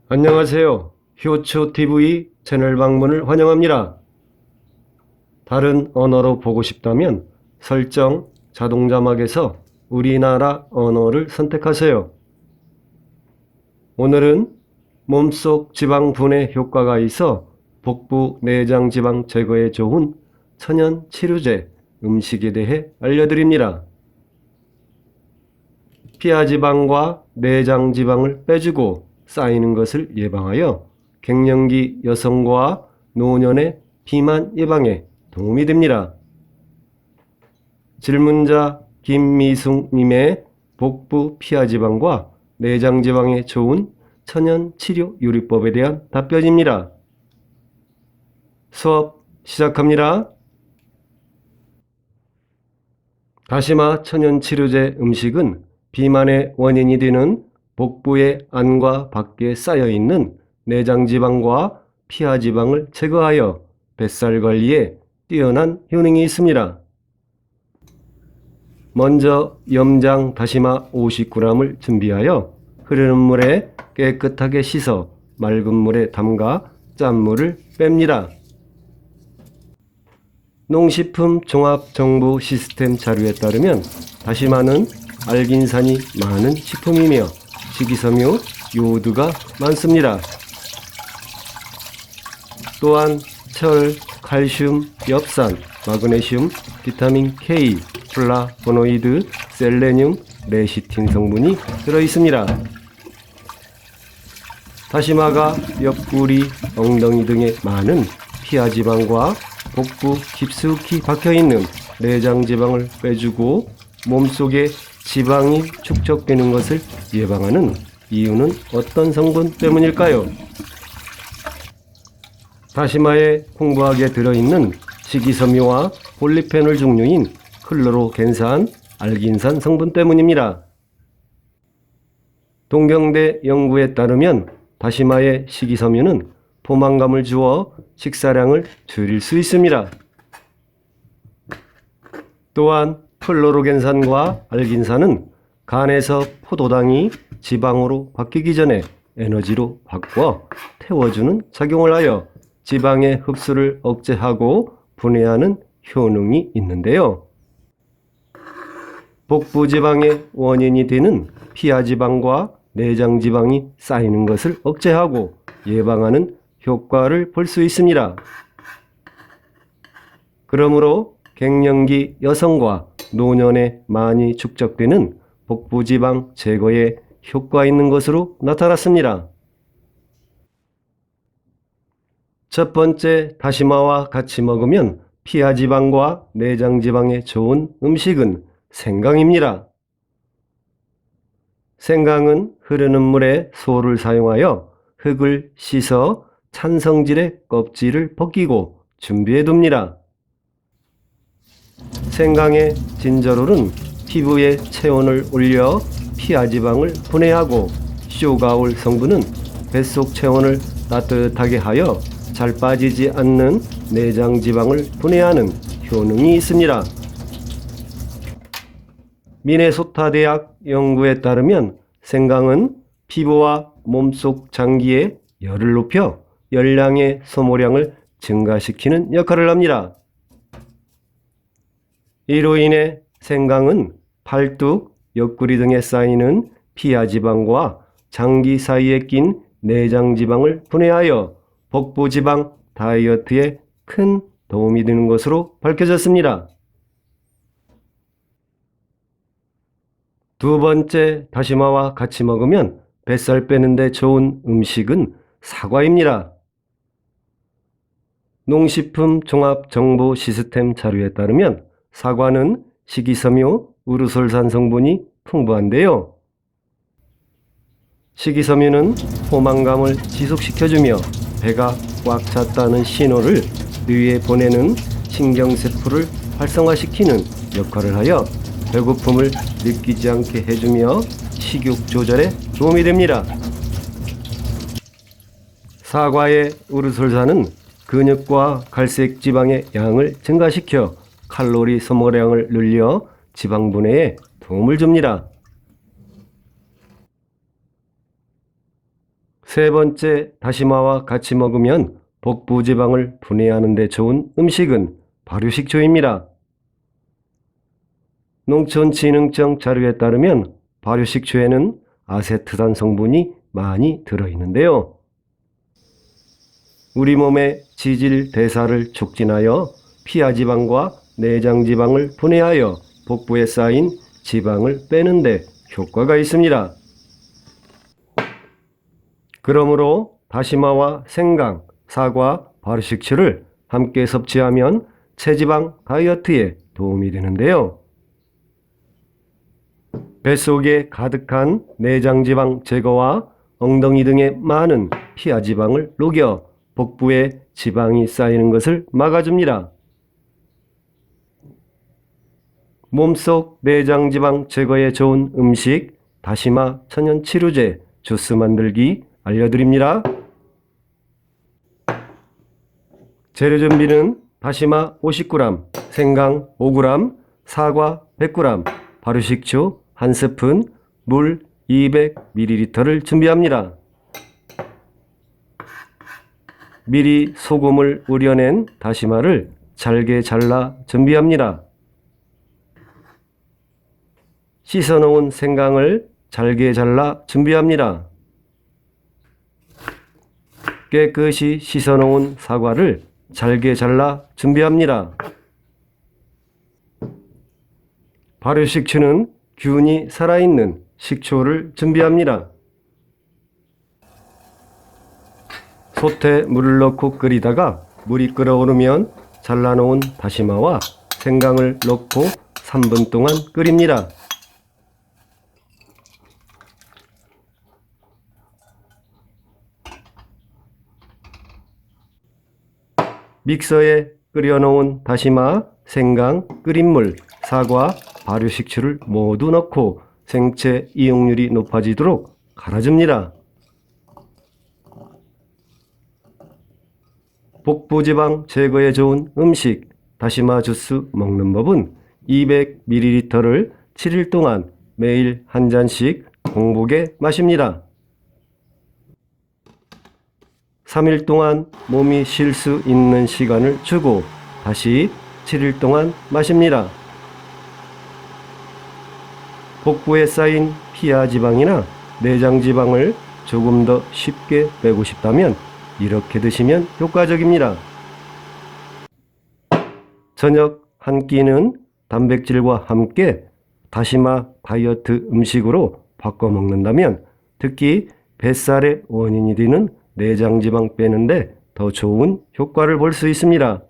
안녕하세요. 효초TV 채널 방문을 환영합니다. 다른 언어로 보고 싶다면 설정 자동자막에서 우리나라 언어를 선택하세요. 오늘은 몸속 지방 분해 효과가 있어 복부 내장 지방 제거에 좋은 천연 치료제 음식에 대해 알려드립니다. 피하 지방과 내장 지방을 빼주고 쌓이는 것을 예방하여 갱년기 여성과 노년의 비만 예방에 도움이 됩니다. 질문자 김미숙님의 복부 피하 지방과 내장 지방에 좋은 천연 치료 요리법에 대한 답변입니다. 수업 시작합니다. 다시마 천연 치료제 음식은 비만의 원인이 되는 복부의 안과 밖에 쌓여있는 내장지방과 피하지방을 제거하여 뱃살 관리에 뛰어난 효능이 있습니다. 먼저 염장 다시마 50g을 준비하여 흐르는 물에 깨끗하게 씻어 맑은 물에 담가 짠물을 뺍니다. 농식품 종합정보 시스템 자료에 따르면 다시마는 알긴산이 많은 식품이며 식이섬유, 요오드가 많습니다. 또한 철, 칼슘, 엽산, 마그네슘, 비타민 K, 플라보노이드, 셀레늄, 레시틴 성분이 들어있습니다. 다시마가 옆구리, 엉덩이 등에 많은 피하지방과 복부 깊숙이 박혀있는 내장지방을 빼주고 몸속에 지방이 축적되는 것을 예방하는 이유는 어떤 성분 때문일까요? 다시마에 풍부하게 들어있는 식이섬유와 폴리페놀 종류인 클로로겐산, 알긴산 성분 때문입니다. 동경대 연구에 따르면 다시마의 식이섬유는 포만감을 주어 식사량을 줄일 수 있습니다. 또한 클로로겐산과 알긴산은 간에서 포도당이 지방으로 바뀌기 전에 에너지로 바꿔 태워주는 작용을 하여 지방의 흡수를 억제하고 분해하는 효능이 있는데요. 복부지방의 원인이 되는 피하지방과 내장지방이 쌓이는 것을 억제하고 예방하는 효과를 볼 수 있습니다. 그러므로 갱년기 여성과 노년에 많이 축적되는 복부지방 제거에 효과 있는 것으로 나타났습니다. 첫 번째, 다시마와 같이 먹으면 피하지방과 내장지방에 좋은 음식은 생강입니다. 생강은 흐르는 물에 소를 사용하여 흙을 씻어 찬성질의 껍질을 벗기고 준비해 둡니다. 생강의 진저롤은 피부의 체온을 올려 피하지방을 분해하고 쇼가올 성분은 뱃속 체온을 따뜻하게 하여 잘 빠지지 않는 내장지방을 분해하는 효능이 있습니다. 미네소타 대학 연구에 따르면 생강은 피부와 몸속 장기의 열을 높여 열량의 소모량을 증가시키는 역할을 합니다. 이로 인해 생강은 팔뚝, 옆구리 등에 쌓이는 피하지방과 장기 사이에 낀 내장지방을 분해하여 복부지방 다이어트에 큰 도움이 되는 것으로 밝혀졌습니다. 두 번째, 다시마와 같이 먹으면 뱃살 빼는 데 좋은 음식은 사과입니다. 농식품 종합 정보 시스템 자료에 따르면 사과는 식이섬유, 우르솔산 성분이 풍부한데요. 식이섬유는 포만감을 지속시켜주며 배가 꽉 찼다는 신호를 뇌에 보내는 신경세포를 활성화시키는 역할을 하여 배고픔을 느끼지 않게 해주며 식욕 조절에 도움이 됩니다. 사과의 우르솔산은 근육과 갈색 지방의 양을 증가시켜 칼로리 소모량을 늘려 지방 분해에 도움을 줍니다. 세 번째, 다시마와 같이 먹으면 복부 지방을 분해하는 데 좋은 음식은 발효식초입니다. 농촌진흥청 자료에 따르면 발효식초에는 아세트산 성분이 많이 들어있는데요. 우리 몸의 지질 대사를 촉진하여 피하지방과 내장지방을 분해하여 복부에 쌓인 지방을 빼는 데 효과가 있습니다. 그러므로 다시마와 생강, 사과, 발효식초를 함께 섭취하면 체지방 다이어트에 도움이 되는데요. 뱃속에 가득한 내장지방 제거와 엉덩이 등에 많은 피하지방을 녹여 복부에 지방이 쌓이는 것을 막아줍니다. 몸속 내장지방 제거에 좋은 음식 다시마 천연치료제 주스 만들기 알려드립니다. 재료 준비는 다시마 50g, 생강 5g, 사과 100g, 발효식초 1스푼, 물 200ml를 준비합니다. 미리 소금을 우려낸 다시마를 잘게 잘라 준비합니다. 씻어놓은 생강을 잘게 잘라 준비합니다. 깨끗이 씻어놓은 사과를 잘게 잘라 준비합니다. 발효식초는 균이 살아있는 식초를 준비합니다. 솥에 물을 넣고 끓이다가 물이 끓어오르면 잘라놓은 다시마와 생강을 넣고 3분 동안 끓입니다. 믹서에 끓여놓은 다시마, 생강, 끓인 물, 사과, 발효식초를 모두 넣고 생채 이용률이 높아지도록 갈아줍니다. 복부지방 제거에 좋은 음식 다시마 주스 먹는 법은 200ml를 7일 동안 매일 한 잔씩 공복에 마십니다. 3일 동안 몸이 쉴 수 있는 시간을 주고 다시 7일 동안 마십니다. 복부에 쌓인 피하지방이나 내장지방을 조금 더 쉽게 빼고 싶다면 이렇게 드시면 효과적입니다. 저녁 한 끼는 단백질과 함께 다시마 다이어트 음식으로 바꿔 먹는다면 특히 뱃살의 원인이 되는 내장지방 빼는데 더 좋은 효과를 볼 수 있습니다.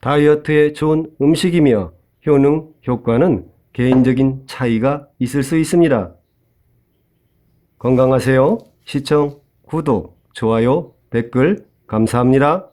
다이어트에 좋은 음식이며 효능, 효과는 개인적인 차이가 있을 수 있습니다. 건강하세요. 시청, 구독, 좋아요, 댓글 감사합니다.